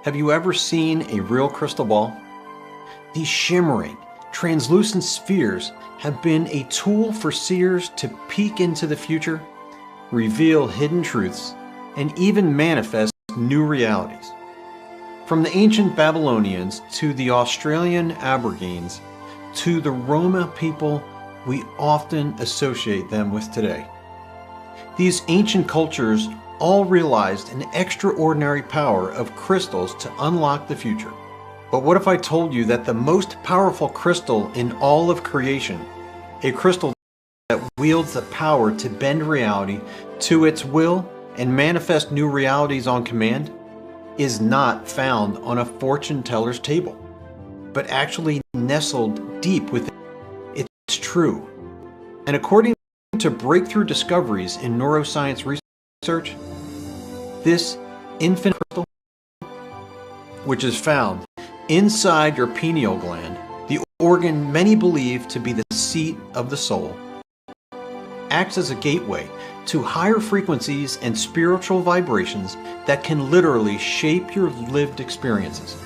Have you ever seen a real crystal ball? These shimmering, translucent spheres have been a tool for seers to peek into the future, reveal hidden truths, and even manifest new realities. From the ancient Babylonians to the Australian Aborigines to the Roma people we often associate them with today. These ancient cultures all realized an extraordinary power of crystals to unlock the future. But what if I told you that the most powerful crystal in all of creation, a crystal that wields the power to bend reality to its will and manifest new realities on command, is not found on a fortune teller's table, but actually nestled deep within? It's true. And according to breakthrough discoveries in neuroscience research, this infinite crystal, which is found inside your pineal gland, the organ many believe to be the seat of the soul, acts as a gateway to higher frequencies and spiritual vibrations that can literally shape your lived experiences,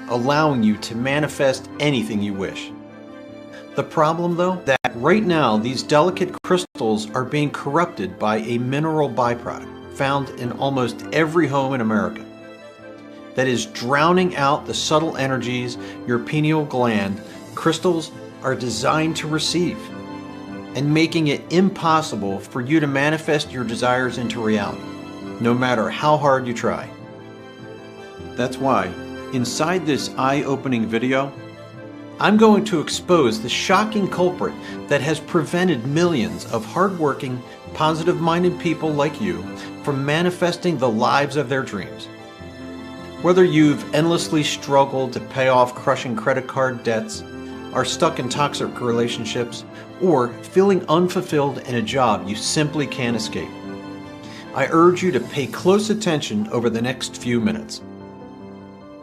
allowing you to manifest anything you wish. The problem, though, that right now these delicate crystals are being corrupted by a mineral byproduct found in almost every home in America that is drowning out the subtle energies your pineal gland crystals are designed to receive and making it impossible for you to manifest your desires into reality, no matter how hard you try. That's why, inside this eye-opening video, I'm going to expose the shocking culprit that has prevented millions of hardworking, positive-minded people like you from manifesting the lives of their dreams. Whether you've endlessly struggled to pay off crushing credit card debts, are stuck in toxic relationships, or feeling unfulfilled in a job you simply can't escape, I urge you to pay close attention over the next few minutes,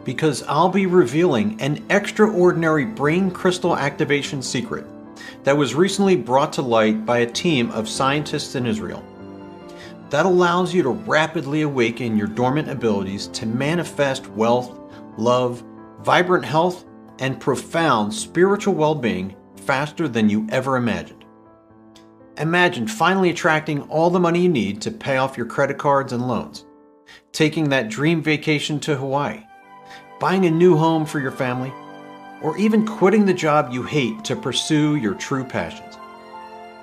because I'll be revealing an extraordinary brain crystal activation secret that was recently brought to light by a team of scientists in Israel that allows you to rapidly awaken your dormant abilities to manifest wealth, love, vibrant health, and profound spiritual well-being faster than you ever imagined. Imagine finally attracting all the money you need to pay off your credit cards and loans, taking that dream vacation to Hawaii, buying a new home for your family, or even quitting the job you hate to pursue your true passions.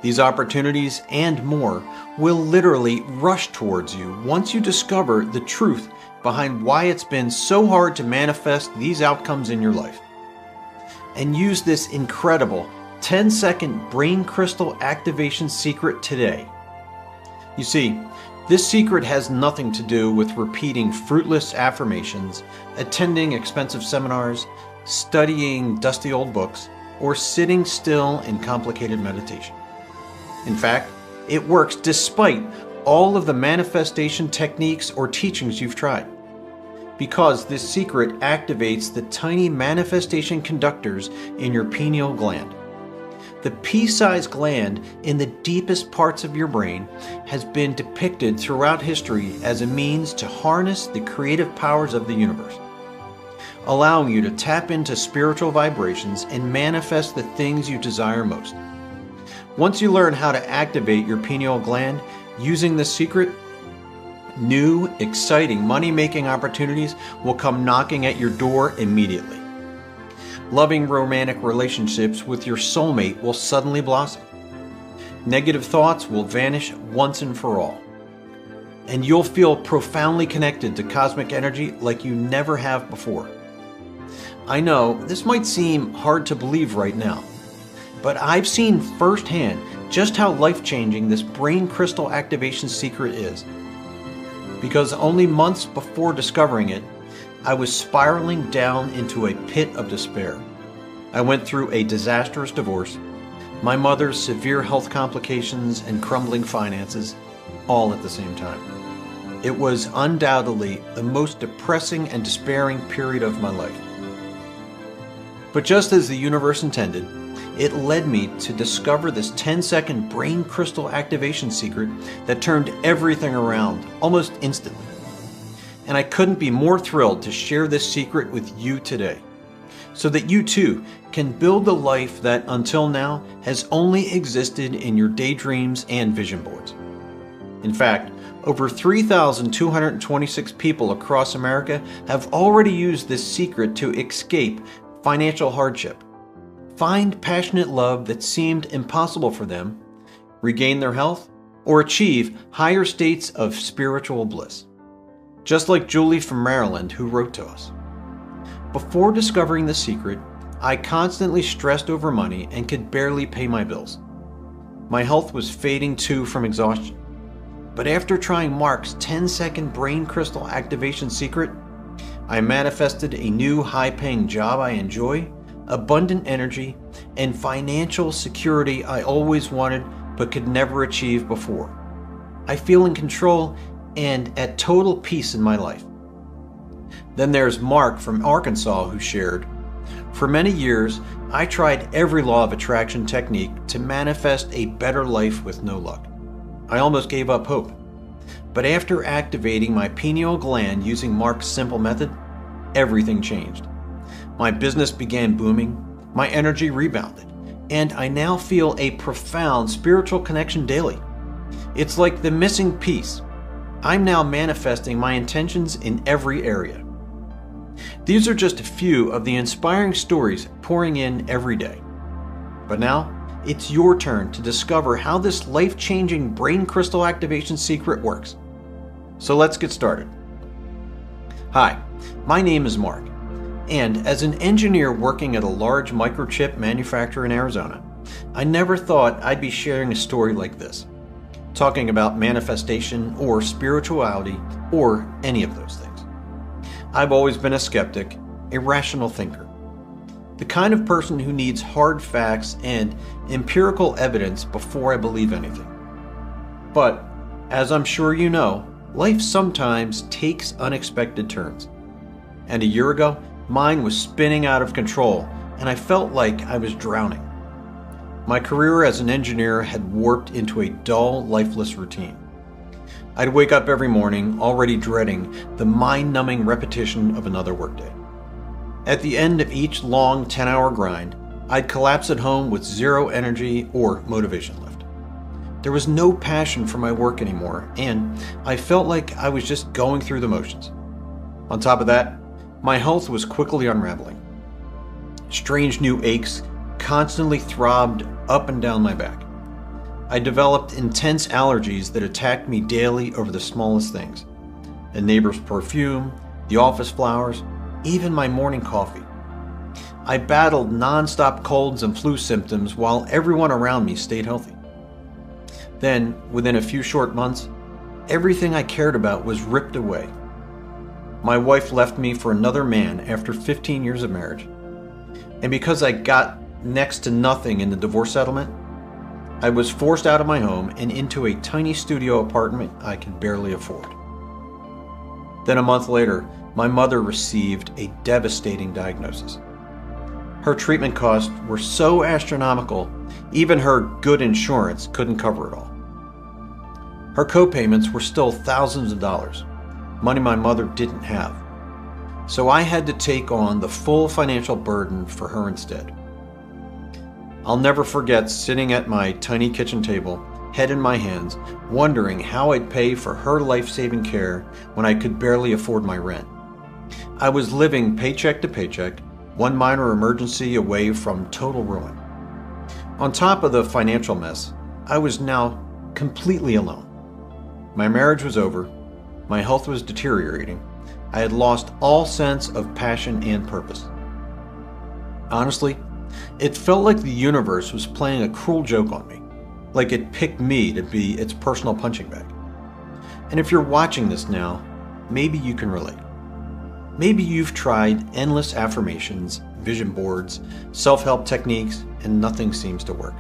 These opportunities and more will literally rush towards you once you discover the truth behind why it's been so hard to manifest these outcomes in your life. And use this incredible 10-second brain crystal activation secret today. You see, this secret has nothing to do with repeating fruitless affirmations, attending expensive seminars, studying dusty old books, or sitting still in complicated meditation. In fact, it works despite all of the manifestation techniques or teachings you've tried, because this secret activates the tiny manifestation conductors in your pineal gland. The pea-sized gland in the deepest parts of your brain has been depicted throughout history as a means to harness the creative powers of the universe, allowing you to tap into spiritual vibrations and manifest the things you desire most. Once you learn how to activate your pineal gland using this secret, new, exciting money-making opportunities will come knocking at your door immediately. Loving romantic relationships with your soulmate will suddenly blossom. Negative thoughts will vanish once and for all. And you'll feel profoundly connected to cosmic energy like you never have before. I know this might seem hard to believe right now, but I've seen firsthand just how life-changing this brain crystal activation secret is. Because only months before discovering it, I was spiraling down into a pit of despair. I went through a disastrous divorce, my mother's severe health complications, and crumbling finances, all at the same time. It was undoubtedly the most depressing and despairing period of my life. But just as the universe intended, it led me to discover this 10-second brain crystal activation secret that turned everything around almost instantly. and I couldn't be more thrilled to share this secret with you today, so that you too can build the life that until now has only existed in your daydreams and vision boards. In fact, over 3,226 people across America have already used this secret to escape financial hardship, find passionate love that seemed impossible for them, regain their health, or achieve higher states of spiritual bliss. Just like Julie from Maryland, who wrote to us. Before discovering the secret, I constantly stressed over money and could barely pay my bills. My health was fading too from exhaustion. But after trying Mark's 10-second brain crystal activation secret, I manifested a new high-paying job I enjoy, abundant energy, and financial security I always wanted but could never achieve before. I feel in control and at total peace in my life. Then there's Mark from Arkansas, who shared, "For many years, I tried every law of attraction technique to manifest a better life with no luck. I almost gave up hope. But after activating my pineal gland using Mark's simple method, everything changed. My business began booming, my energy rebounded, and I now feel a profound spiritual connection daily. It's like the missing piece. I'm now manifesting my intentions in every area." These are just a few of the inspiring stories pouring in every day. But now, it's your turn to discover how this life-changing brain crystal activation secret works. So let's get started. Hi, my name is Mark, and as an engineer working at a large microchip manufacturer in Arizona, I never thought I'd be sharing a story like this, talking about manifestation or spirituality or any of those things. I've always been a skeptic, a rational thinker, the kind of person who needs hard facts and empirical evidence before I believe anything. But, as I'm sure you know, life sometimes takes unexpected turns. And a year ago, mine was spinning out of control, and I felt like I was drowning. My career as an engineer had warped into a dull, lifeless routine. I'd wake up every morning already dreading the mind-numbing repetition of another workday. At the end of each long 10-hour grind, I'd collapse at home with zero energy or motivation left. There was no passion for my work anymore, and I felt like I was just going through the motions. On top of that, my health was quickly unraveling. Strange new aches constantly throbbed up and down my back. I developed intense allergies that attacked me daily over the smallest things. A neighbor's perfume, the office flowers, even my morning coffee. I battled non-stop colds and flu symptoms while everyone around me stayed healthy. Then, within a few short months, everything I cared about was ripped away. My wife left me for another man after 15 years of marriage. And because I got next to nothing in the divorce settlement, I was forced out of my home and into a tiny studio apartment I could barely afford. Then a month later, my mother received a devastating diagnosis. Her treatment costs were so astronomical, even her good insurance couldn't cover it all. Her co-payments were still thousands of dollars, money my mother didn't have. So I had to take on the full financial burden for her instead. I'll never forget sitting at my tiny kitchen table, head in my hands, wondering how I'd pay for her life-saving care when I could barely afford my rent. I was living paycheck to paycheck, one minor emergency away from total ruin. On top of the financial mess, I was now completely alone. My marriage was over, my health was deteriorating, I had lost all sense of passion and purpose. Honestly, it felt like the universe was playing a cruel joke on me, like it picked me to be its personal punching bag. And if you're watching this now, maybe you can relate. Maybe you've tried endless affirmations, vision boards, self-help techniques, and nothing seems to work.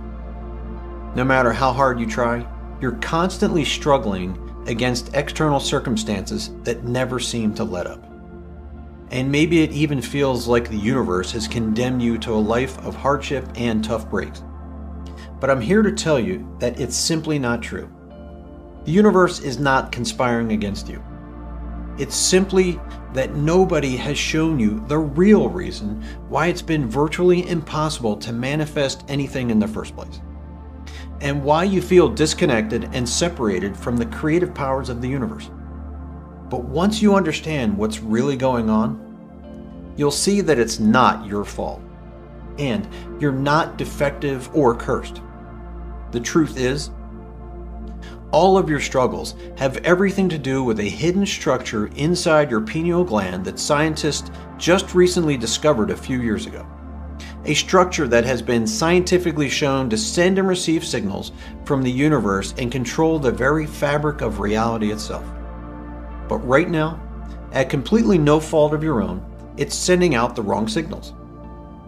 No matter how hard you try, you're constantly struggling against external circumstances that never seem to let up. And maybe it even feels like the universe has condemned you to a life of hardship and tough breaks. But I'm here to tell you that it's simply not true. The universe is not conspiring against you. It's simply that nobody has shown you the real reason why it's been virtually impossible to manifest anything in the first place, and why you feel disconnected and separated from the creative powers of the universe. But once you understand what's really going on, you'll see that it's not your fault, and you're not defective or cursed. The truth is, all of your struggles have everything to do with a hidden structure inside your pineal gland that scientists just recently discovered a few years ago. A structure that has been scientifically shown to send and receive signals from the universe and control the very fabric of reality itself. But right now, at completely no fault of your own, it's sending out the wrong signals,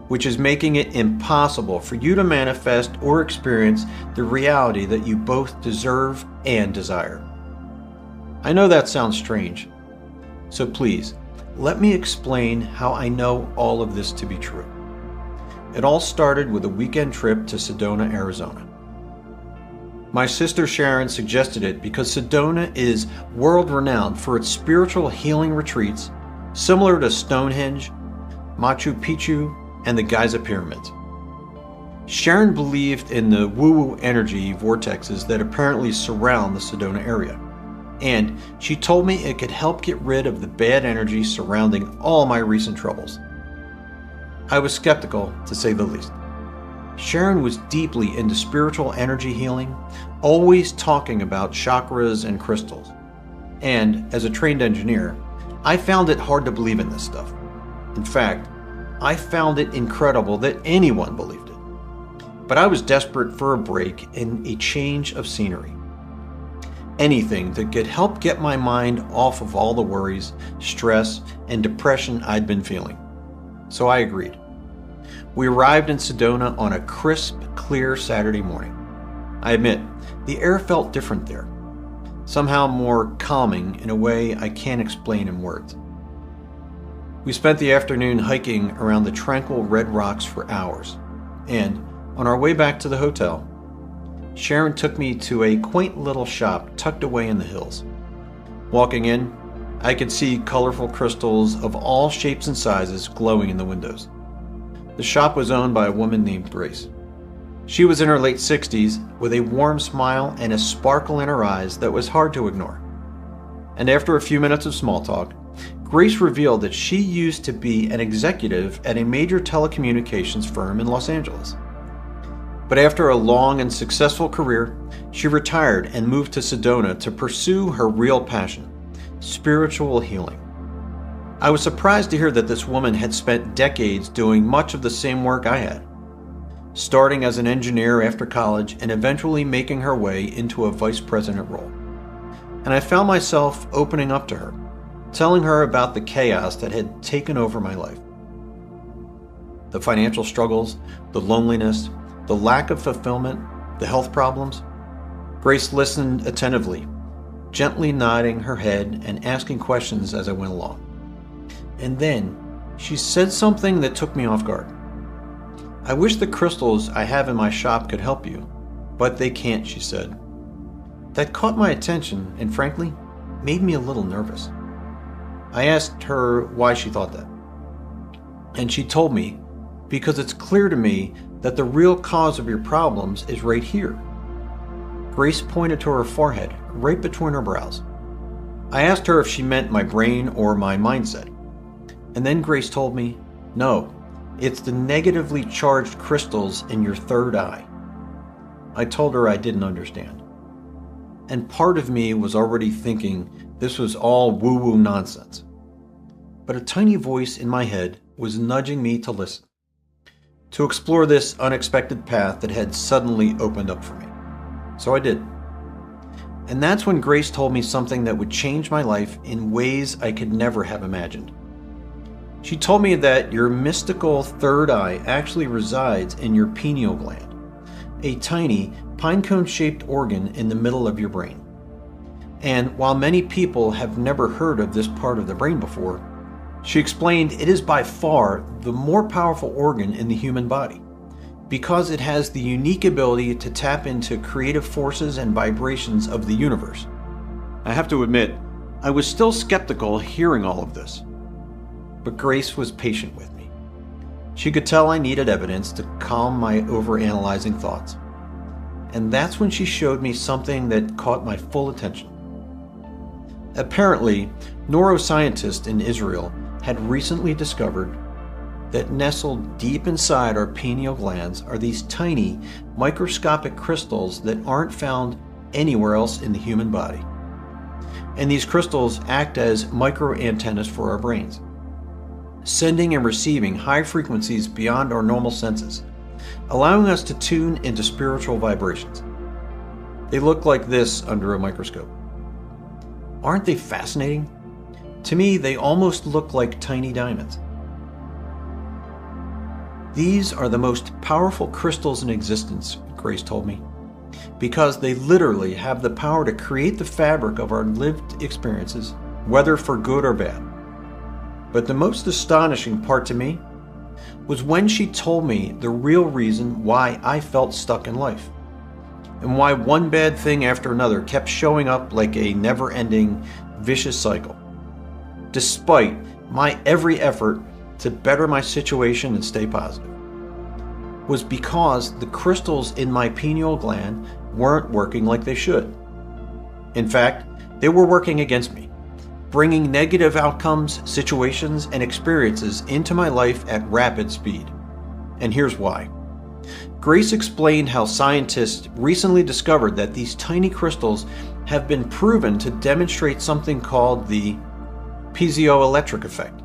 which is making it impossible for you to manifest or experience the reality that you both deserve and desire. I know that sounds strange, so please, let me explain how I know all of this to be true. It all started with a weekend trip to Sedona, Arizona. My sister Sharon suggested it because Sedona is world-renowned for its spiritual healing retreats, similar to Stonehenge, Machu Picchu, and the Giza Pyramids. Sharon believed in the woo-woo energy vortexes that apparently surround the Sedona area, and she told me it could help get rid of the bad energy surrounding all my recent troubles. I was skeptical, to say the least. Sharon was deeply into spiritual energy healing, always talking about chakras and crystals. And as a trained engineer, I found it hard to believe in this stuff. In fact, I found it incredible that anyone believed it. But I was desperate for a break and a change of scenery. Anything that could help get my mind off of all the worries, stress, and depression I'd been feeling. So I agreed. We arrived in Sedona on a crisp, clear Saturday morning. I admit, the air felt different there. Somehow more calming in a way I can't explain in words. We spent the afternoon hiking around the tranquil red rocks for hours, and on our way back to the hotel, Sharon took me to a quaint little shop tucked away in the hills. Walking in, I could see colorful crystals of all shapes and sizes glowing in the windows. The shop was owned by a woman named Grace. She was in her late 60s with a warm smile and a sparkle in her eyes that was hard to ignore. And after a few minutes of small talk, Grace revealed that she used to be an executive at a major telecommunications firm in Los Angeles. But after a long and successful career, she retired and moved to Sedona to pursue her real passion, spiritual healing. I was surprised to hear that this woman had spent decades doing much of the same work I had, starting as an engineer after college and eventually making her way into a vice president role. And I found myself opening up to her, telling her about the chaos that had taken over my life. The financial struggles, the loneliness, the lack of fulfillment, the health problems. Grace listened attentively, gently nodding her head and asking questions as I went along. And then she said something that took me off guard. "I wish the crystals I have in my shop could help you, but they can't," she said. That caught my attention and frankly made me a little nervous. I asked her why she thought that. And she told me, because it's clear to me that the real cause of your problems is right here. Grace pointed to her forehead, right between her brows. I asked her if she meant my brain or my mindset. And then Grace told me, no, it's the negatively charged crystals in your third eye. I told her I didn't understand. And part of me was already thinking this was all woo-woo nonsense. But a tiny voice in my head was nudging me to listen, to explore this unexpected path that had suddenly opened up for me. So I did. And that's when Grace told me something that would change my life in ways I could never have imagined. She told me that your mystical third eye actually resides in your pineal gland, a tiny pinecone-shaped organ in the middle of your brain. And while many people have never heard of this part of the brain before, she explained it is by far the more powerful organ in the human body, because it has the unique ability to tap into creative forces and vibrations of the universe. I have to admit, I was still skeptical hearing all of this, but Grace was patient with me. She could tell I needed evidence to calm my overanalyzing thoughts. And that's when she showed me something that caught my full attention. Apparently, neuroscientists in Israel had recently discovered that nestled deep inside our pineal glands are these tiny, microscopic crystals that aren't found anywhere else in the human body. And these crystals act as microantennas for our brains, sending and receiving high frequencies beyond our normal senses, allowing us to tune into spiritual vibrations. They look like this under a microscope. Aren't they fascinating? To me, they almost look like tiny diamonds. These are the most powerful crystals in existence, Grace told me, because they literally have the power to create the fabric of our lived experiences, whether for good or bad. But the most astonishing part to me was when she told me the real reason why I felt stuck in life, and why one bad thing after another kept showing up like a never-ending, vicious cycle, despite my every effort to better my situation and stay positive, was because the crystals in my pineal gland weren't working like they should. In fact, they were working against me, bringing negative outcomes, situations, and experiences into my life at rapid speed. And here's why. Grace explained how scientists recently discovered that these tiny crystals have been proven to demonstrate something called the piezoelectric effect.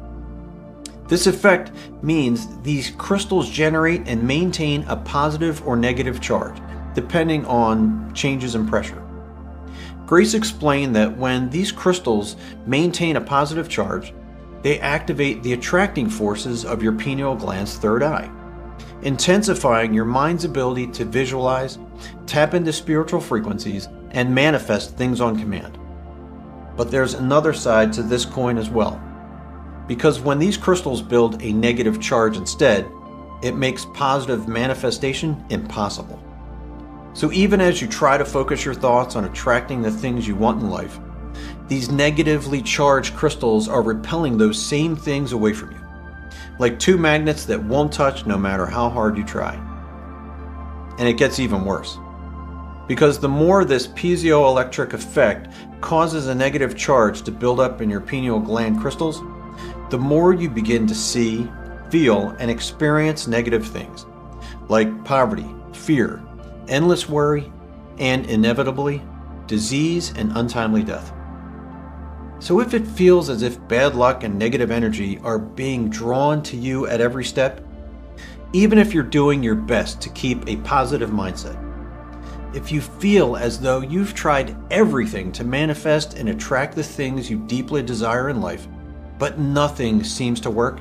This effect means these crystals generate and maintain a positive or negative charge, depending on changes in pressure. Grace explained that when these crystals maintain a positive charge, they activate the attracting forces of your pineal gland's third eye, intensifying your mind's ability to visualize, tap into spiritual frequencies, and manifest things on command. But there's another side to this coin as well, because when these crystals build a negative charge instead, it makes positive manifestation impossible. So even as you try to focus your thoughts on attracting the things you want in life, these negatively charged crystals are repelling those same things away from you, like two magnets that won't touch no matter how hard you try. And it gets even worse, because the more this piezoelectric effect causes a negative charge to build up in your pineal gland crystals, the more you begin to see, feel, and experience negative things, like poverty, fear, endless worry, and inevitably, disease and untimely death. So if it feels as if bad luck and negative energy are being drawn to you at every step, even if you're doing your best to keep a positive mindset, if you feel as though you've tried everything to manifest and attract the things you deeply desire in life, but nothing seems to work,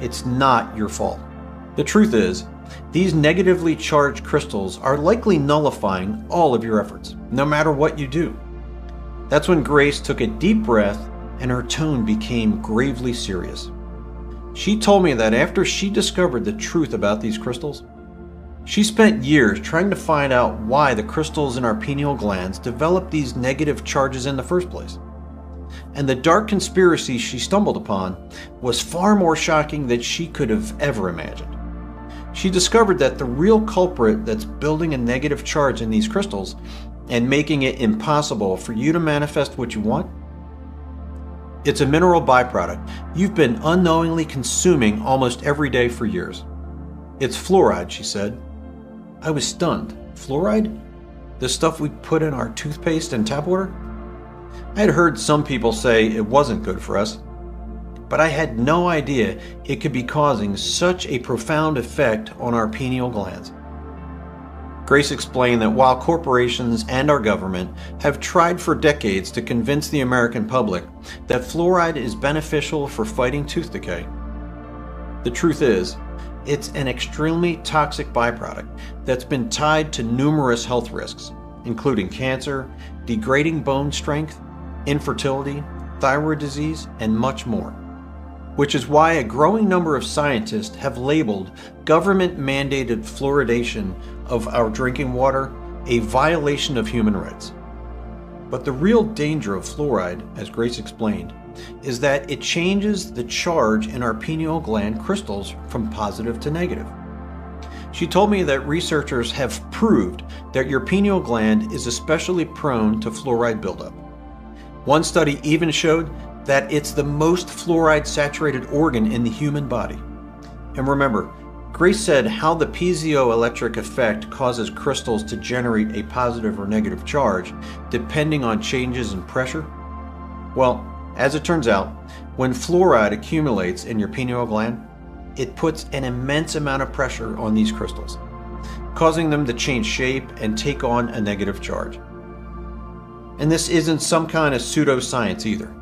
it's not your fault. The truth is, these negatively charged crystals are likely nullifying all of your efforts, no matter what you do. That's when Grace took a deep breath and her tone became gravely serious. She told me that after she discovered the truth about these crystals, she spent years trying to find out why the crystals in our pineal glands developed these negative charges in the first place. And the dark conspiracy she stumbled upon was far more shocking than she could have ever imagined. She discovered that the real culprit that's building a negative charge in these crystals and making it impossible for you to manifest what you want, it's a mineral byproduct you've been unknowingly consuming almost every day for years. It's fluoride, she said. I was stunned. Fluoride? The stuff we put in our toothpaste and tap water? I had heard some people say it wasn't good for us, but I had no idea it could be causing such a profound effect on our pineal glands. Grace explained that while corporations and our government have tried for decades to convince the American public that fluoride is beneficial for fighting tooth decay, the truth is, it's an extremely toxic byproduct that's been tied to numerous health risks, including cancer, degrading bone strength, infertility, thyroid disease, and much more. Which is why a growing number of scientists have labeled government-mandated fluoridation of our drinking water a violation of human rights. But the real danger of fluoride, as Grace explained, is that it changes the charge in our pineal gland crystals from positive to negative. She told me that researchers have proved that your pineal gland is especially prone to fluoride buildup. One study even showed that it's the most fluoride-saturated organ in the human body. And remember, Grace said how the piezoelectric effect causes crystals to generate a positive or negative charge depending on changes in pressure. Well, as it turns out, when fluoride accumulates in your pineal gland, it puts an immense amount of pressure on these crystals, causing them to change shape and take on a negative charge. And this isn't some kind of pseudoscience either,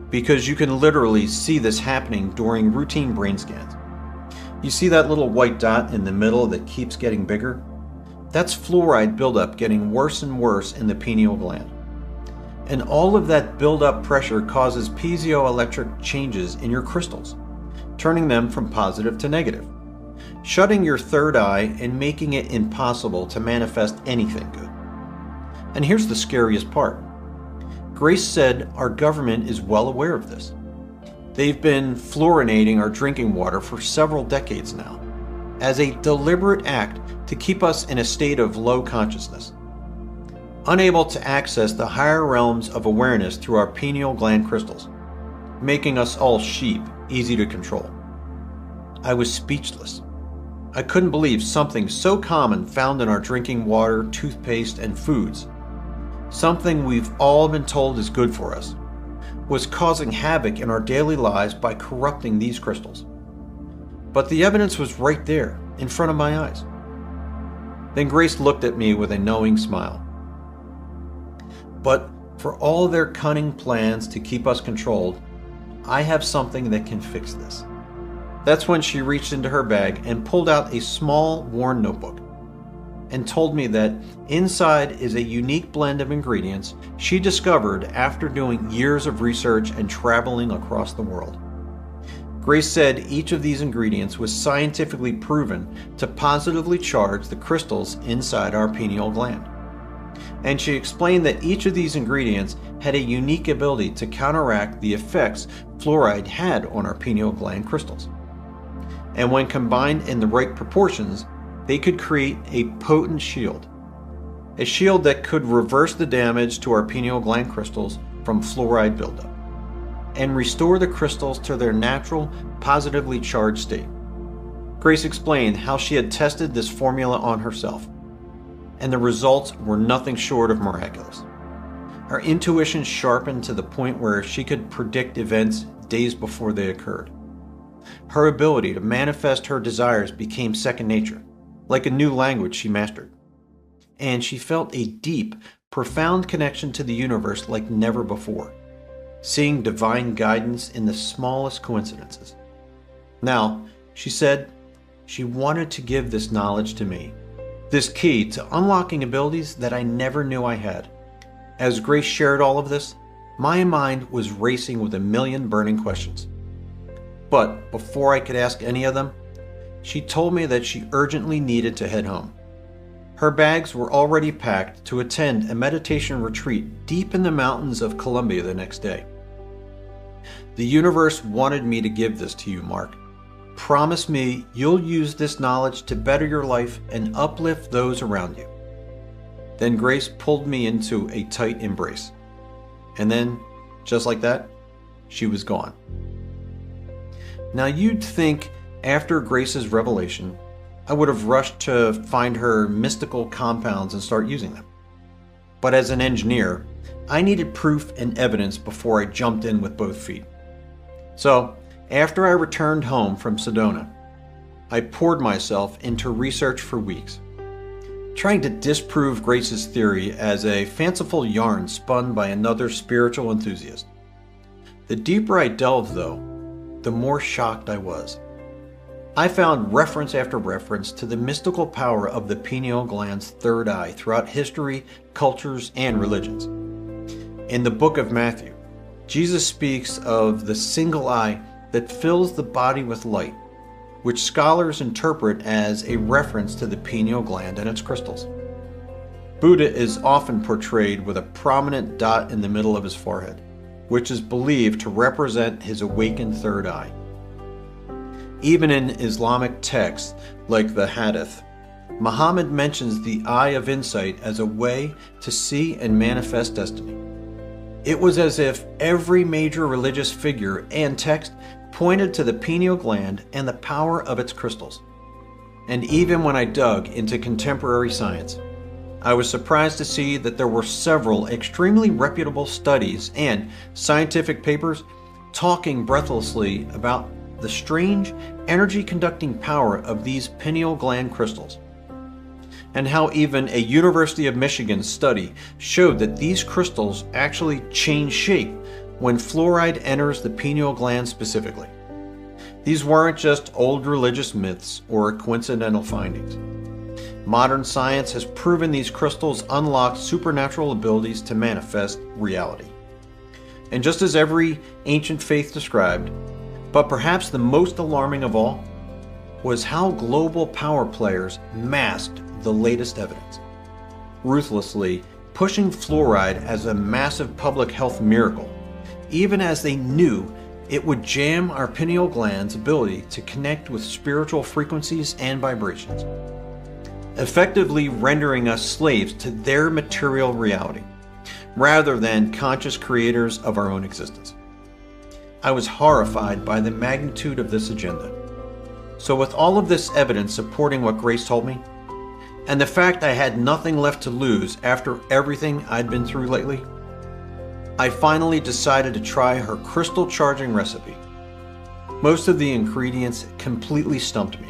because you can literally see this happening during routine brain scans. You see that little white dot in the middle that keeps getting bigger? That's fluoride buildup getting worse and worse in the pineal gland. And all of that buildup pressure causes piezoelectric changes in your crystals, turning them from positive to negative, shutting your third eye and making it impossible to manifest anything good. And here's the scariest part. Grace said our government is well aware of this. They've been fluorinating our drinking water for several decades now, as a deliberate act to keep us in a state of low consciousness, unable to access the higher realms of awareness through our pineal gland crystals, making us all sheep, easy to control. I was speechless. I couldn't believe something so common found in our drinking water, toothpaste, and foods, something we've all been told is good for us, was causing havoc in our daily lives by corrupting these crystals. But the evidence was right there, in front of my eyes. Then Grace looked at me with a knowing smile. But for all their cunning plans to keep us controlled, I have something that can fix this. That's when she reached into her bag and pulled out a small, worn notebook and told me that inside is a unique blend of ingredients she discovered after doing years of research and traveling across the world. Grace said each of these ingredients was scientifically proven to positively charge the crystals inside our pineal gland. And she explained that each of these ingredients had a unique ability to counteract the effects fluoride had on our pineal gland crystals. And when combined in the right proportions, they could create a potent shield. A shield that could reverse the damage to our pineal gland crystals from fluoride buildup and restore the crystals to their natural, positively charged state. Grace explained how she had tested this formula on herself, and the results were nothing short of miraculous. Her intuition sharpened to the point where she could predict events days before they occurred. Her ability to manifest her desires became second nature, like a new language she mastered. And she felt a deep, profound connection to the universe like never before, seeing divine guidance in the smallest coincidences. Now, she said, she wanted to give this knowledge to me, this key to unlocking abilities that I never knew I had. As Grace shared all of this, my mind was racing with a million burning questions. But before I could ask any of them, she told me that she urgently needed to head home. Her bags were already packed to attend a meditation retreat deep in the mountains of Colombia the next day. The universe wanted me to give this to you, Mark. Promise me you'll use this knowledge to better your life and uplift those around you. Then Grace pulled me into a tight embrace. And then, just like that, she was gone. Now you'd think after Grace's revelation, I would have rushed to find her mystical compounds and start using them. But as an engineer, I needed proof and evidence before I jumped in with both feet. So, after I returned home from Sedona, I poured myself into research for weeks, trying to disprove Grace's theory as a fanciful yarn spun by another spiritual enthusiast. The deeper I delved, though, the more shocked I was. I found reference after reference to the mystical power of the pineal gland's third eye throughout history, cultures, and religions. In the book of Matthew, Jesus speaks of the single eye that fills the body with light, which scholars interpret as a reference to the pineal gland and its crystals. Buddha is often portrayed with a prominent dot in the middle of his forehead, which is believed to represent his awakened third eye. Even in Islamic texts like the Hadith, Muhammad mentions the eye of insight as a way to see and manifest destiny. It was as if every major religious figure and text pointed to the pineal gland and the power of its crystals. And even when I dug into contemporary science, I was surprised to see that there were several extremely reputable studies and scientific papers talking breathlessly about the strange energy-conducting power of these pineal gland crystals, and how even a University of Michigan study showed that these crystals actually change shape when fluoride enters the pineal gland specifically. These weren't just old religious myths or coincidental findings. Modern science has proven these crystals unlock supernatural abilities to manifest reality. And just as every ancient faith described, but perhaps the most alarming of all, was how global power players masked the latest evidence, ruthlessly pushing fluoride as a massive public health miracle, even as they knew it would jam our pineal gland's ability to connect with spiritual frequencies and vibrations, effectively rendering us slaves to their material reality, rather than conscious creators of our own existence. I was horrified by the magnitude of this agenda. So with all of this evidence supporting what Grace told me, and the fact I had nothing left to lose after everything I'd been through lately, I finally decided to try her crystal charging recipe. Most of the ingredients completely stumped me.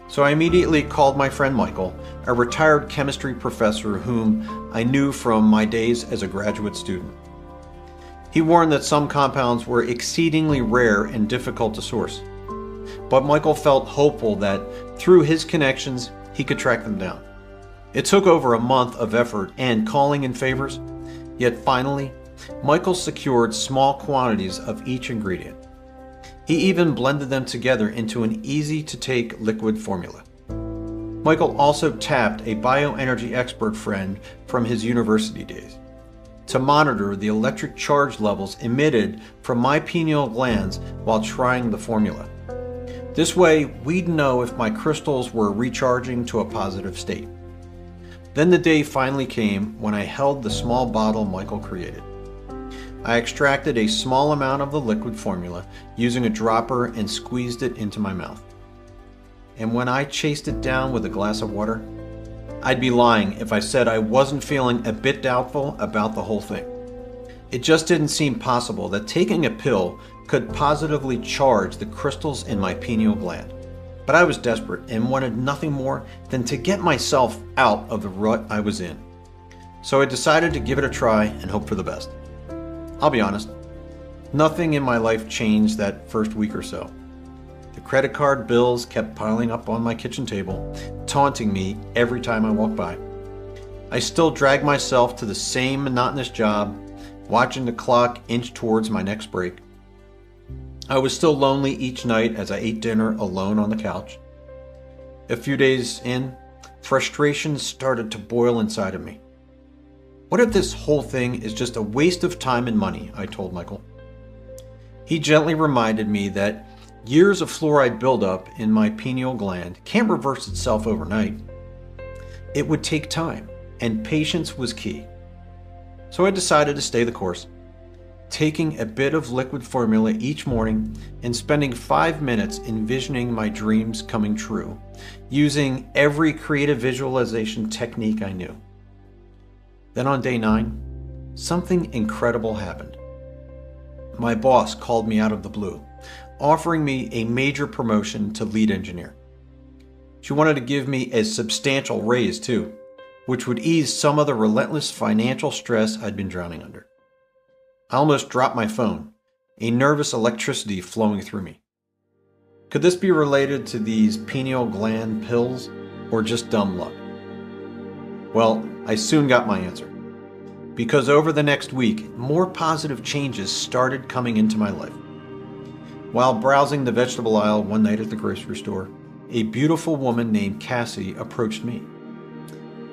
So I immediately called my friend Michael, a retired chemistry professor whom I knew from my days as a graduate student. He warned that some compounds were exceedingly rare and difficult to source, but Michael felt hopeful that through his connections, he could track them down. It took over a month of effort and calling in favors, yet finally, Michael secured small quantities of each ingredient. He even blended them together into an easy-to-take liquid formula. Michael also tapped a bioenergy expert friend from his university days to monitor the electric charge levels emitted from my pineal glands while trying the formula. This way, we'd know if my crystals were recharging to a positive state. Then the day finally came when I held the small bottle Michael created. I extracted a small amount of the liquid formula using a dropper and squeezed it into my mouth. And when I chased it down with a glass of water, I'd be lying if I said I wasn't feeling a bit doubtful about the whole thing. It just didn't seem possible that taking a pill could positively charge the crystals in my pineal gland. But I was desperate and wanted nothing more than to get myself out of the rut I was in. So I decided to give it a try and hope for the best. I'll be honest, nothing in my life changed that first week or so. The credit card bills kept piling up on my kitchen table, taunting me every time I walked by. I still dragged myself to the same monotonous job, watching the clock inch towards my next break. I was still lonely each night as I ate dinner alone on the couch. A few days in, frustration started to boil inside of me. What if this whole thing is just a waste of time and money? I told Michael. He gently reminded me that years of fluoride buildup in my pineal gland can't reverse itself overnight. It would take time, and patience was key. So I decided to stay the course, taking a bit of liquid formula each morning and spending 5 minutes envisioning my dreams coming true, using every creative visualization technique I knew. Then on day 9, something incredible happened. My boss called me out of the blue, offering me a major promotion to lead engineer. She wanted to give me a substantial raise too, which would ease some of the relentless financial stress I'd been drowning under. I almost dropped my phone, a nervous electricity flowing through me. Could this be related to these pineal gland pills or just dumb luck? Well, I soon got my answer, because over the next week, more positive changes started coming into my life. While browsing the vegetable aisle one night at the grocery store, a beautiful woman named Cassie approached me.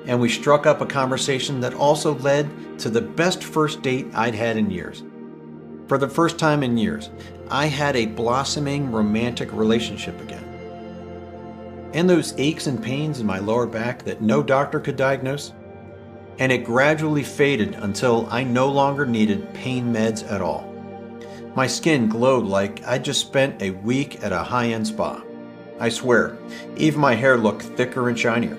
and we struck up a conversation that also led to the best first date I'd had in years. For the first time in years, I had a blossoming romantic relationship again. And those aches and pains in my lower back that no doctor could diagnose, and it gradually faded until I no longer needed pain meds at all. My skin glowed like I'd just spent a week at a high-end spa. I swear, even my hair looked thicker and shinier.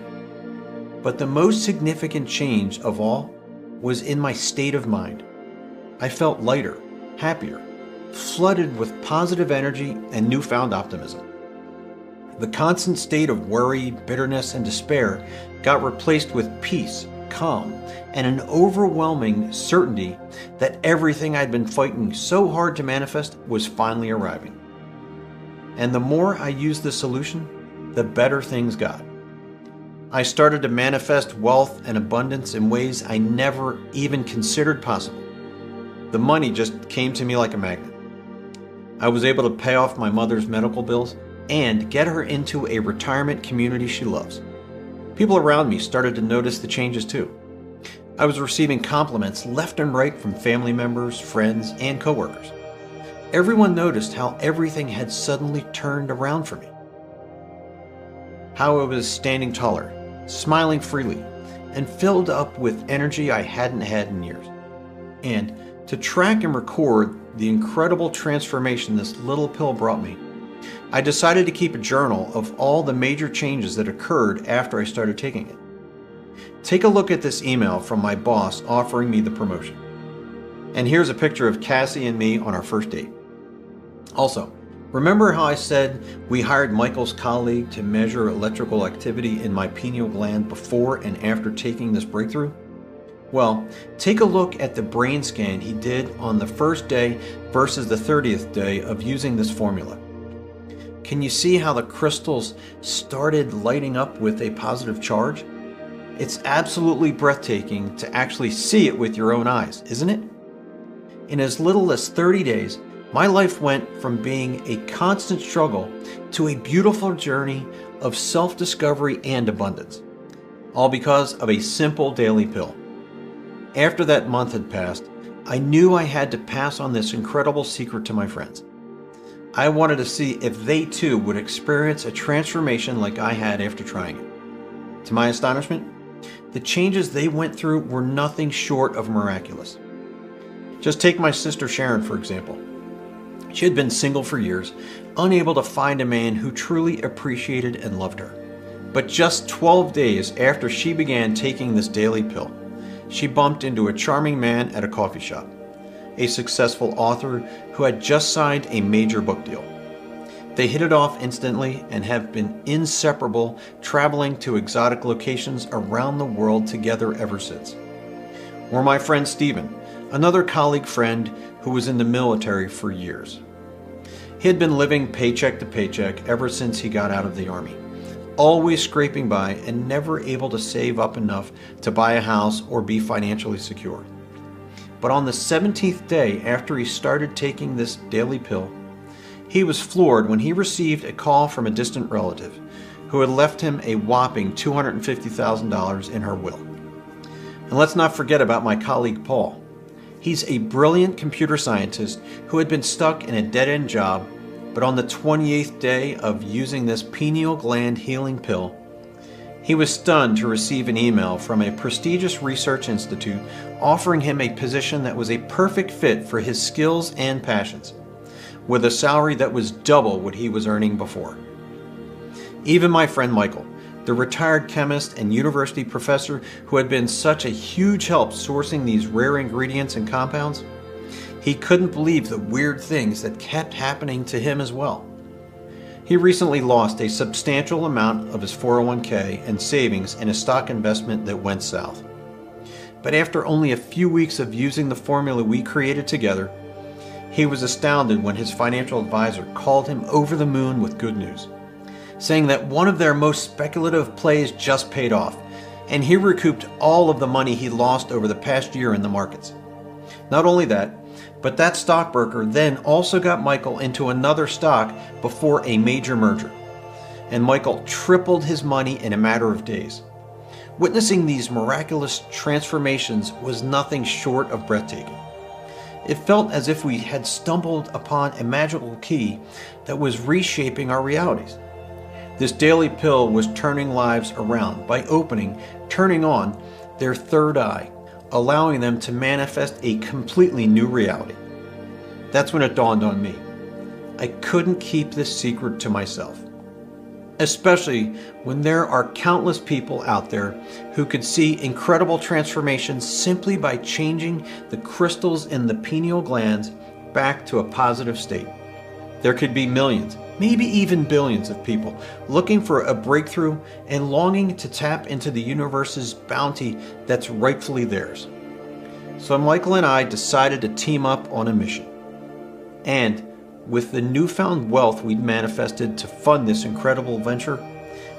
But the most significant change of all was in my state of mind. I felt lighter, happier, flooded with positive energy and newfound optimism. The constant state of worry, bitterness, and despair got replaced with peace, calm, and an overwhelming certainty that everything I'd been fighting so hard to manifest was finally arriving. And the more I used this solution, the better things got. I started to manifest wealth and abundance in ways I never even considered possible. The money just came to me like a magnet. I was able to pay off my mother's medical bills and get her into a retirement community she loves. People around me started to notice the changes too. I was receiving compliments left and right from family members, friends, and coworkers. Everyone noticed how everything had suddenly turned around for me. How I was standing taller, smiling freely, and filled up with energy I hadn't had in years. And to track and record the incredible transformation this little pill brought me, I decided to keep a journal of all the major changes that occurred after I started taking it. Take a look at this email from my boss offering me the promotion. And here's a picture of Cassie and me on our first date. Also, remember how I said we hired Michael's colleague to measure electrical activity in my pineal gland before and after taking this breakthrough? Well, take a look at the brain scan he did on the first day versus the 30th day of using this formula. Can you see how the crystals started lighting up with a positive charge? It's absolutely breathtaking to actually see it with your own eyes, isn't it? In as little as 30 days, my life went from being a constant struggle to a beautiful journey of self-discovery and abundance, all because of a simple daily pill. After that month had passed, I knew I had to pass on this incredible secret to my friends. I wanted to see if they too would experience a transformation like I had after trying it. To my astonishment, the changes they went through were nothing short of miraculous. Just take my sister Sharon, for example. She had been single for years, unable to find a man who truly appreciated and loved her. But just 12 days after she began taking this daily pill, she bumped into a charming man at a coffee shop, a successful author who had just signed a major book deal. They hit it off instantly and have been inseparable, traveling to exotic locations around the world together ever since. Or my friend Stephen, another colleague friend who was in the military for years. He had been living paycheck to paycheck ever since he got out of the Army, always scraping by and never able to save up enough to buy a house or be financially secure. But on the 17th day after he started taking this daily pill, he was floored when he received a call from a distant relative who had left him a whopping $250,000 in her will. And let's not forget about my colleague Paul. He's a brilliant computer scientist who had been stuck in a dead-end job, but on the 28th day of using this pineal gland healing pill, he was stunned to receive an email from a prestigious research institute offering him a position that was a perfect fit for his skills and passions, with a salary that was double what he was earning before. Even my friend Michael, the retired chemist and university professor who had been such a huge help sourcing these rare ingredients and compounds, he couldn't believe the weird things that kept happening to him as well. He recently lost a substantial amount of his 401k and savings in a stock investment that went south. But after only a few weeks of using the formula we created together, he was astounded when his financial advisor called him over the moon with good news, saying that one of their most speculative plays just paid off, and he recouped all of the money he lost over the past year in the markets. Not only that, but that stockbroker then also got Michael into another stock before a major merger, and Michael tripled his money in a matter of days. Witnessing these miraculous transformations was nothing short of breathtaking. It felt as if we had stumbled upon a magical key that was reshaping our realities. This daily pill was turning lives around by turning on their third eye, allowing them to manifest a completely new reality. That's when it dawned on me. I couldn't keep this secret to myself. Especially when there are countless people out there who could see incredible transformations simply by changing the crystals in the pineal glands back to a positive state. There could be millions, maybe even billions of people looking for a breakthrough and longing to tap into the universe's bounty that's rightfully theirs. So Michael and I decided to team up on a mission. And with the newfound wealth we'd manifested to fund this incredible venture,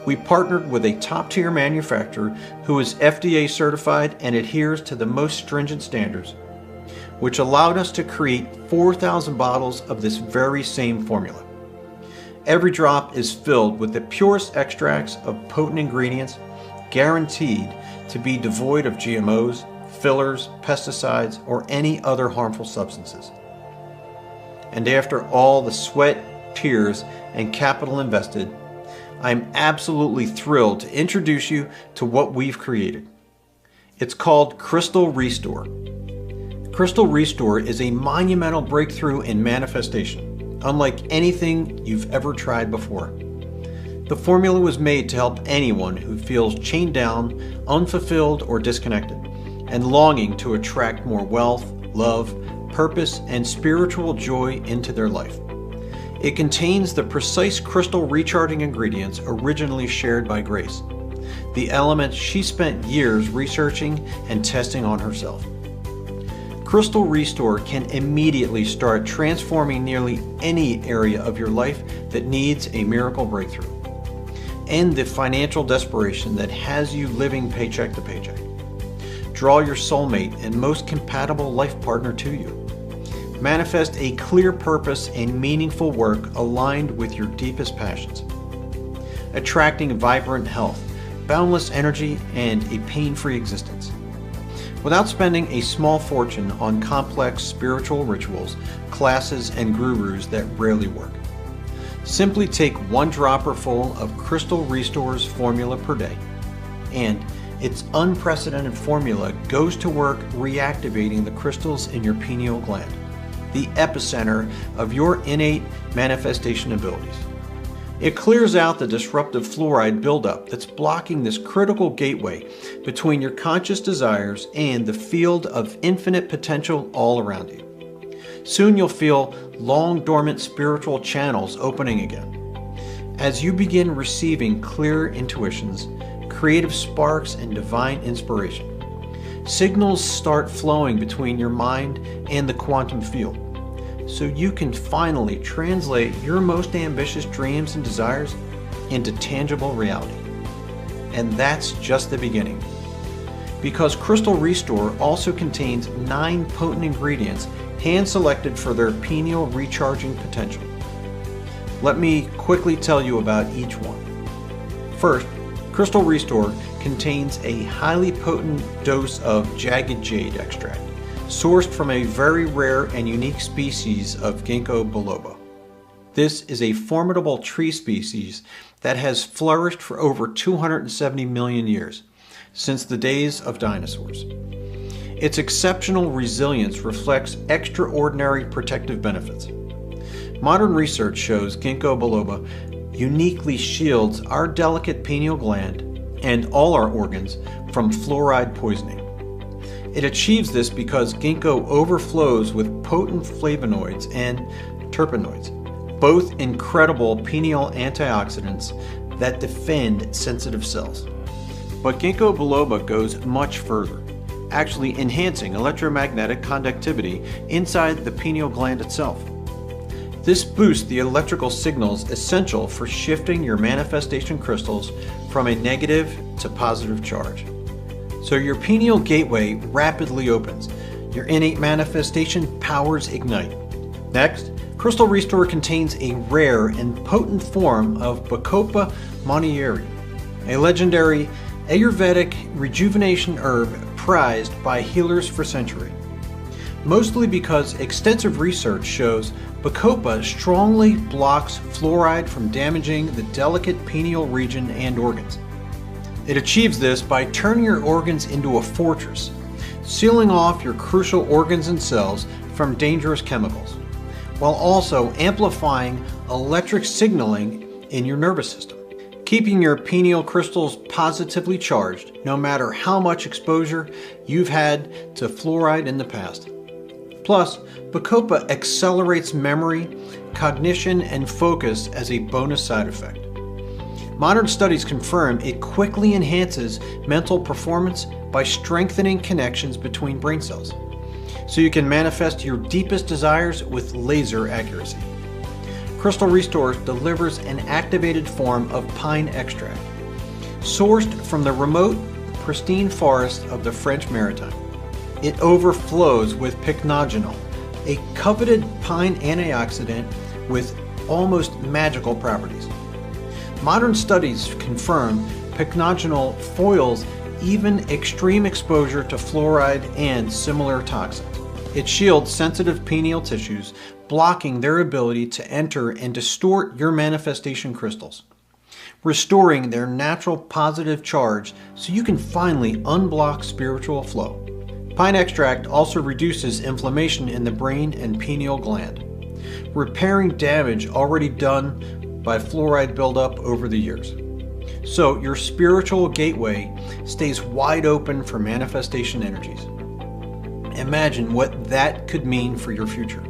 we partnered with a top-tier manufacturer who is FDA certified and adheres to the most stringent standards, which allowed us to create 4,000 bottles of this very same formula. Every drop is filled with the purest extracts of potent ingredients, guaranteed to be devoid of GMOs, fillers, pesticides, or any other harmful substances. And after all the sweat, tears, and capital invested, I'm absolutely thrilled to introduce you to what we've created. It's called Crystal Restore. Crystal Restore is a monumental breakthrough in manifestation, unlike anything you've ever tried before. The formula was made to help anyone who feels chained down, unfulfilled, or disconnected, and longing to attract more wealth, love, purpose, and spiritual joy into their life. It contains the precise crystal recharging ingredients originally shared by Grace, the elements she spent years researching and testing on herself. Crystal Restore can immediately start transforming nearly any area of your life that needs a miracle breakthrough. End the financial desperation that has you living paycheck to paycheck. Draw your soulmate and most compatible life partner to you. Manifest a clear purpose and meaningful work aligned with your deepest passions. Attracting vibrant health, boundless energy, and a pain-free existence. Without spending a small fortune on complex spiritual rituals, classes, and gurus that rarely work. Simply take one dropper full of Crystal Restore's formula per day, and its unprecedented formula goes to work reactivating the crystals in your pineal gland, the epicenter of your innate manifestation abilities. It clears out the disruptive fluoride buildup that's blocking this critical gateway between your conscious desires and the field of infinite potential all around you. Soon you'll feel long dormant spiritual channels opening again. As you begin receiving clear intuitions, creative sparks, and divine inspiration, signals start flowing between your mind and the quantum field, so you can finally translate your most ambitious dreams and desires into tangible reality. And that's just the beginning. Because Crystal Restore also contains 9 potent ingredients hand-selected for their pineal recharging potential. Let me quickly tell you about each one. First, Crystal Restore contains a highly potent dose of jagged jade extract, sourced from a very rare and unique species of ginkgo biloba. This is a formidable tree species that has flourished for over 270 million years, since the days of dinosaurs. Its exceptional resilience reflects extraordinary protective benefits. Modern research shows ginkgo biloba uniquely shields our delicate pineal gland and all our organs from fluoride poisoning. It achieves this because ginkgo overflows with potent flavonoids and terpenoids, both incredible pineal antioxidants that defend sensitive cells. But ginkgo biloba goes much further, actually enhancing electromagnetic conductivity inside the pineal gland itself. This boosts the electrical signals essential for shifting your manifestation crystals from a negative to positive charge. So your pineal gateway rapidly opens. Your innate manifestation powers ignite. Next, Crystal Restore contains a rare and potent form of Bacopa monnieri, a legendary Ayurvedic rejuvenation herb prized by healers for centuries. Mostly because extensive research shows Bacopa strongly blocks fluoride from damaging the delicate pineal region and organs. It achieves this by turning your organs into a fortress, sealing off your crucial organs and cells from dangerous chemicals, while also amplifying electric signaling in your nervous system, keeping your pineal crystals positively charged no matter how much exposure you've had to fluoride in the past. Plus, Bacopa accelerates memory, cognition, and focus as a bonus side effect. Modern studies confirm it quickly enhances mental performance by strengthening connections between brain cells, so you can manifest your deepest desires with laser accuracy. Crystal Restore delivers an activated form of pine extract, sourced from the remote, pristine forests of the French Maritime. It overflows with pycnogenol, a coveted pine antioxidant with almost magical properties. Modern studies confirm pycnogenol foils even extreme exposure to fluoride and similar toxins. It shields sensitive pineal tissues, blocking their ability to enter and distort your manifestation crystals, restoring their natural positive charge so you can finally unblock spiritual flow. Pine extract also reduces inflammation in the brain and pineal gland, repairing damage already done by fluoride buildup over the years. So your spiritual gateway stays wide open for manifestation energies. Imagine what that could mean for your future.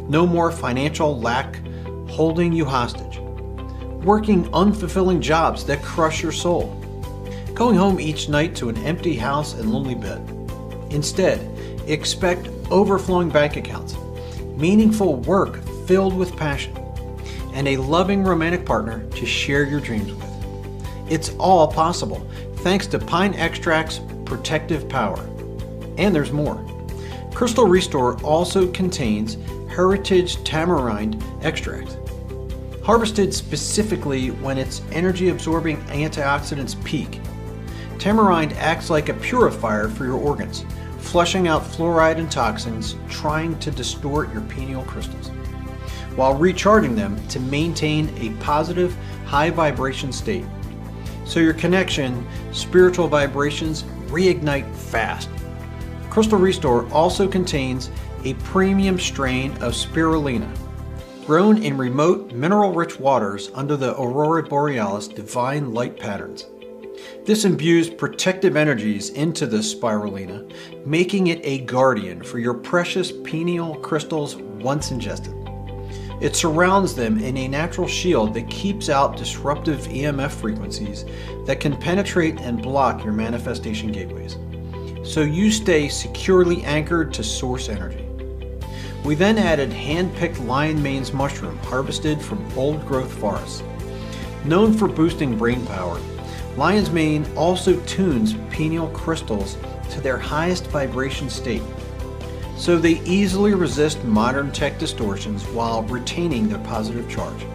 No more financial lack holding you hostage, working unfulfilling jobs that crush your soul, going home each night to an empty house and lonely bed. Instead, expect overflowing bank accounts, meaningful work filled with passion, and a loving romantic partner to share your dreams with. It's all possible thanks to pine extract's protective power. And there's more. Crystal Restore also contains heritage tamarind extract, harvested specifically when its energy-absorbing antioxidants peak. Tamarind acts like a purifier for your organs, flushing out fluoride and toxins trying to distort your pineal crystals, while recharging them to maintain a positive, high vibration state, so your connection, spiritual vibrations reignite fast. Crystal Restore also contains a premium strain of spirulina, grown in remote, mineral-rich waters under the Aurora Borealis divine light patterns. This imbues protective energies into the spirulina, making it a guardian for your precious pineal crystals once ingested. It surrounds them in a natural shield that keeps out disruptive EMF frequencies that can penetrate and block your manifestation gateways, so you stay securely anchored to source energy. We then added hand-picked lion mane's mushroom harvested from old-growth forests. Known for boosting brain power, lion's mane also tunes pineal crystals to their highest vibration state, so they easily resist modern tech distortions while retaining their positive charge,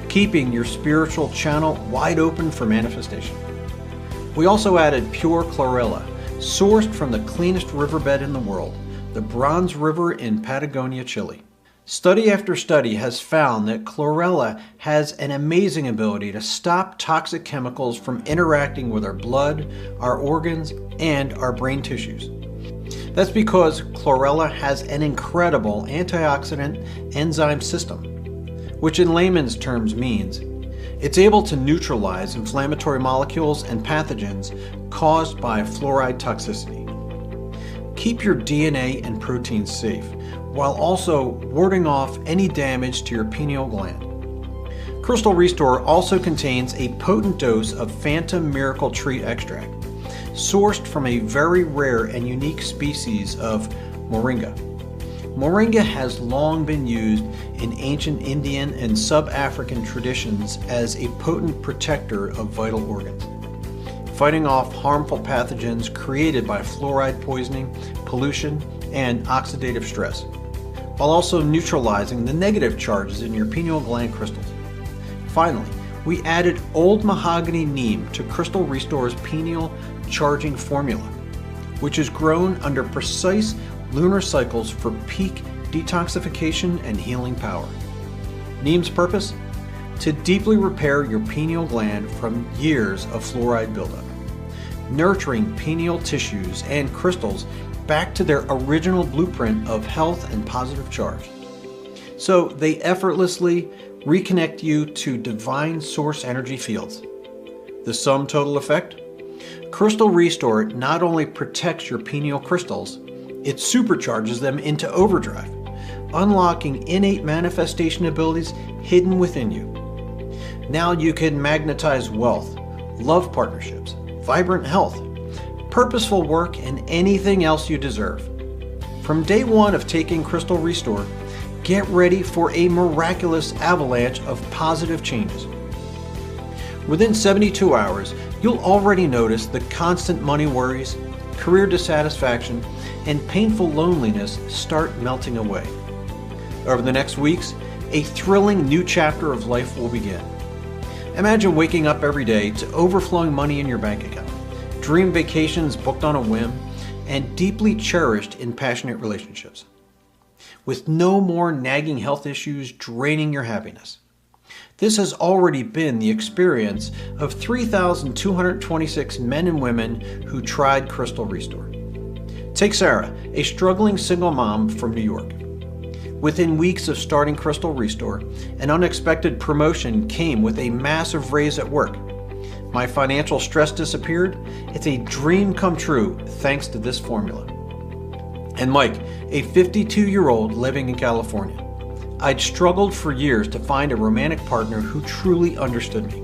keeping your spiritual channel wide open for manifestation. We also added pure chlorella, sourced from the cleanest riverbed in the world, the Bronze River in Patagonia, Chile. Study after study has found that chlorella has an amazing ability to stop toxic chemicals from interacting with our blood, our organs, and our brain tissues. That's because chlorella has an incredible antioxidant enzyme system, which in layman's terms means it's able to neutralize inflammatory molecules and pathogens caused by fluoride toxicity. Keep your DNA and proteins safe, while also warding off any damage to your pineal gland. Crystal Restore also contains a potent dose of Phantom Miracle Tree extract, sourced from a very rare and unique species of moringa. Moringa has long been used in ancient Indian and sub-African traditions as a potent protector of vital organs, fighting off harmful pathogens created by fluoride poisoning, pollution, and oxidative stress, while also neutralizing the negative charges in your pineal gland crystals. Finally, we added old mahogany neem to Crystal Restore's Pineal charging formula, which is grown under precise lunar cycles for peak detoxification and healing power. Neem's purpose? To deeply repair your pineal gland from years of fluoride buildup, nurturing pineal tissues and crystals back to their original blueprint of health and positive charge, so they effortlessly reconnect you to divine source energy fields. The sum total effect? Crystal Restore not only protects your pineal crystals, it supercharges them into overdrive, unlocking innate manifestation abilities hidden within you. Now you can magnetize wealth, love partnerships, vibrant health, purposeful work, and anything else you deserve. From day one of taking Crystal Restore, get ready for a miraculous avalanche of positive changes. Within 72 hours, you'll already notice the constant money worries, career dissatisfaction, and painful loneliness start melting away. Over the next weeks, a thrilling new chapter of life will begin. Imagine waking up every day to overflowing money in your bank account, dream vacations booked on a whim, and deeply cherished in passionate relationships, with no more nagging health issues draining your happiness. This has already been the experience of 3,226 men and women who tried Crystal Restore. Take Sarah, a struggling single mom from New York. Within weeks of starting Crystal Restore, an unexpected promotion came with a massive raise at work. My financial stress disappeared. It's a dream come true thanks to this formula. And Mike, a 52-year-old living in California. I'd struggled for years to find a romantic partner who truly understood me.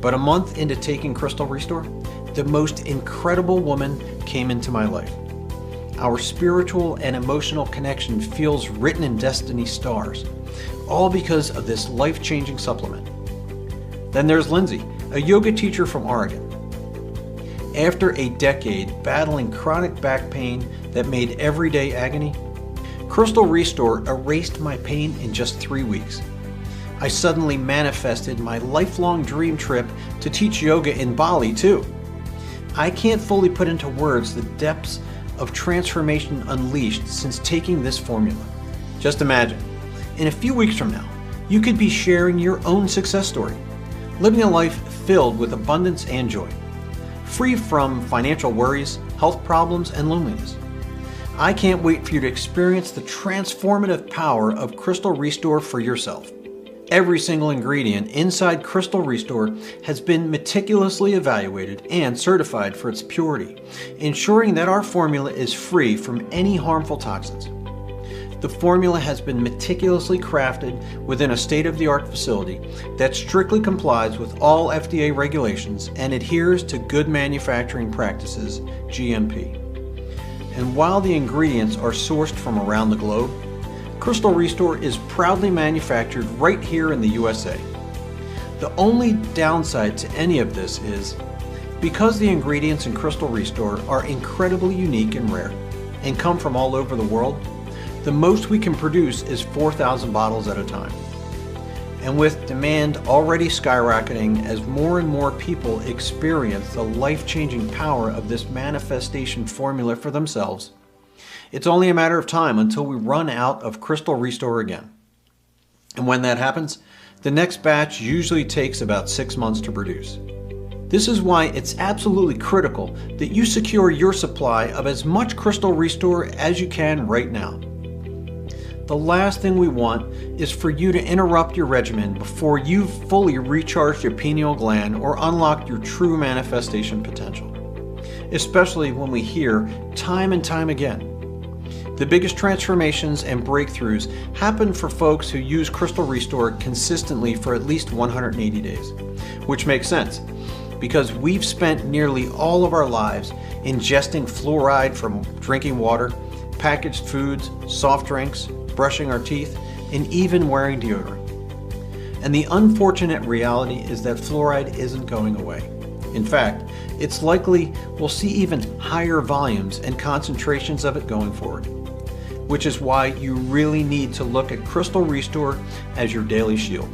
But a month into taking Crystal Restore, the most incredible woman came into my life. Our spiritual and emotional connection feels written in destiny's stars, all because of this life-changing supplement. Then there's Lindsay, a yoga teacher from Oregon. After a decade battling chronic back pain that made everyday agony, Crystal Restore erased my pain in just 3 weeks. I suddenly manifested my lifelong dream trip to teach yoga in Bali too. I can't fully put into words the depths of transformation unleashed since taking this formula. Just imagine, in a few weeks from now, you could be sharing your own success story, living a life filled with abundance and joy, free from financial worries, health problems, and loneliness. I can't wait for you to experience the transformative power of Crystal Restore for yourself. Every single ingredient inside Crystal Restore has been meticulously evaluated and certified for its purity, ensuring that our formula is free from any harmful toxins. The formula has been meticulously crafted within a state-of-the-art facility that strictly complies with all FDA regulations and adheres to Good Manufacturing Practices, GMP. And while the ingredients are sourced from around the globe, Crystal Restore is proudly manufactured right here in the USA. The only downside to any of this is, because the ingredients in Crystal Restore are incredibly unique and rare, and come from all over the world, the most we can produce is 4,000 bottles at a time. And with demand already skyrocketing as more and more people experience the life-changing power of this manifestation formula for themselves, it's only a matter of time until we run out of Crystal Restore again. And when that happens, the next batch usually takes about 6 months to produce. This is why it's absolutely critical that you secure your supply of as much Crystal Restore as you can right now. The last thing we want is for you to interrupt your regimen before you've fully recharged your pineal gland or unlocked your true manifestation potential, especially when we hear time and time again, the biggest transformations and breakthroughs happen for folks who use Crystal Restore consistently for at least 180 days, which makes sense because we've spent nearly all of our lives ingesting fluoride from drinking water, packaged foods, soft drinks, brushing our teeth, and even wearing deodorant. And the unfortunate reality is that fluoride isn't going away. In fact, it's likely we'll see even higher volumes and concentrations of it going forward, which is why you really need to look at Crystal Restore as your daily shield.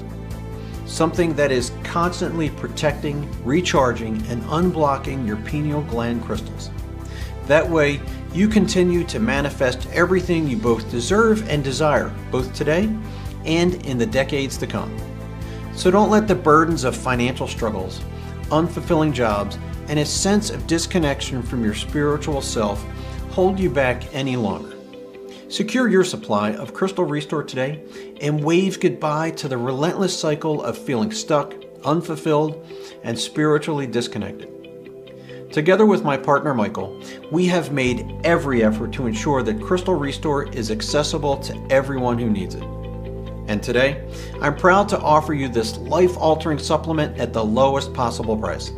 something that is constantly protecting, recharging, and unblocking your pineal gland crystals. That way, you continue to manifest everything you both deserve and desire, both today and in the decades to come. So don't let the burdens of financial struggles, unfulfilling jobs, and a sense of disconnection from your spiritual self hold you back any longer. Secure your supply of Crystal Restore today and wave goodbye to the relentless cycle of feeling stuck, unfulfilled, and spiritually disconnected. Together with my partner Michael, we have made every effort to ensure that Crystal Restore is accessible to everyone who needs it. And today, I'm proud to offer you this life-altering supplement at the lowest possible price.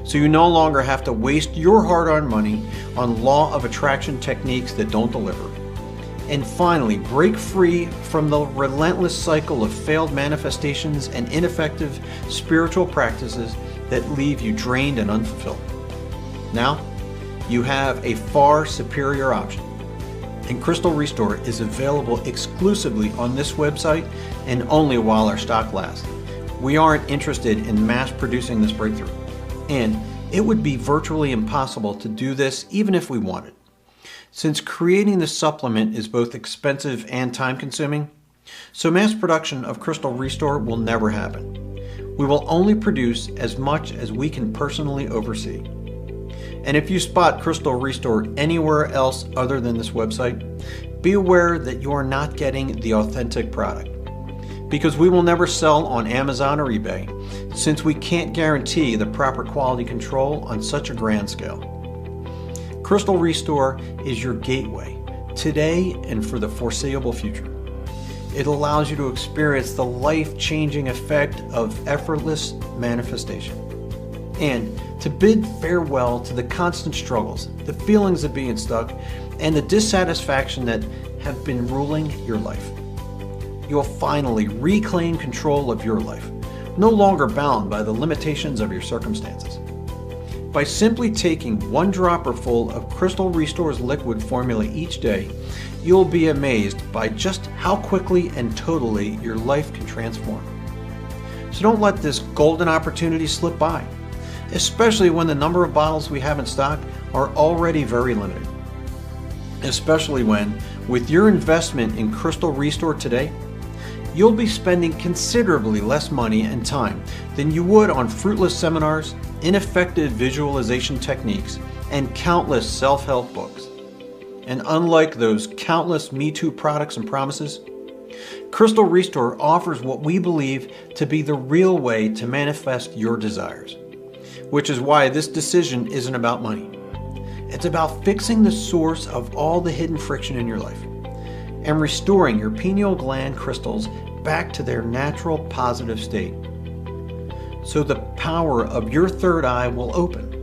So you no longer have to waste your hard-earned money on law of attraction techniques that don't deliver. And finally, break free from the relentless cycle of failed manifestations and ineffective spiritual practices that leave you drained and unfulfilled. Now, you have a far superior option. And Crystal Restore is available exclusively on this website and only while our stock lasts. We aren't interested in mass producing this breakthrough. And it would be virtually impossible to do this even if we wanted. Since creating this supplement is both expensive and time-consuming, so mass production of Crystal Restore will never happen. We will only produce as much as we can personally oversee. And if you spot Crystal Restore anywhere else other than this website, be aware that you are not getting the authentic product. Because we will never sell on Amazon or eBay, since we can't guarantee the proper quality control on such a grand scale. Crystal Restore is your gateway, today and for the foreseeable future. It allows you to experience the life-changing effect of effortless manifestation. And to bid farewell to the constant struggles, the feelings of being stuck, and the dissatisfaction that have been ruling your life. You'll finally reclaim control of your life, no longer bound by the limitations of your circumstances. By simply taking one dropper full of Crystal Restore's liquid formula each day, you'll be amazed by just how quickly and totally your life can transform. So don't let this golden opportunity slip by, especially when the number of bottles we have in stock are already very limited. Especially when, with your investment in Crystal Restore today, you'll be spending considerably less money and time than you would on fruitless seminars, ineffective visualization techniques, and countless self-help books. And unlike those countless Me Too products and promises, Crystal Restore offers what we believe to be the real way to manifest your desires. Which is why this decision isn't about money. It's about fixing the source of all the hidden friction in your life and restoring your pineal gland crystals back to their natural positive state. So the power of your third eye will open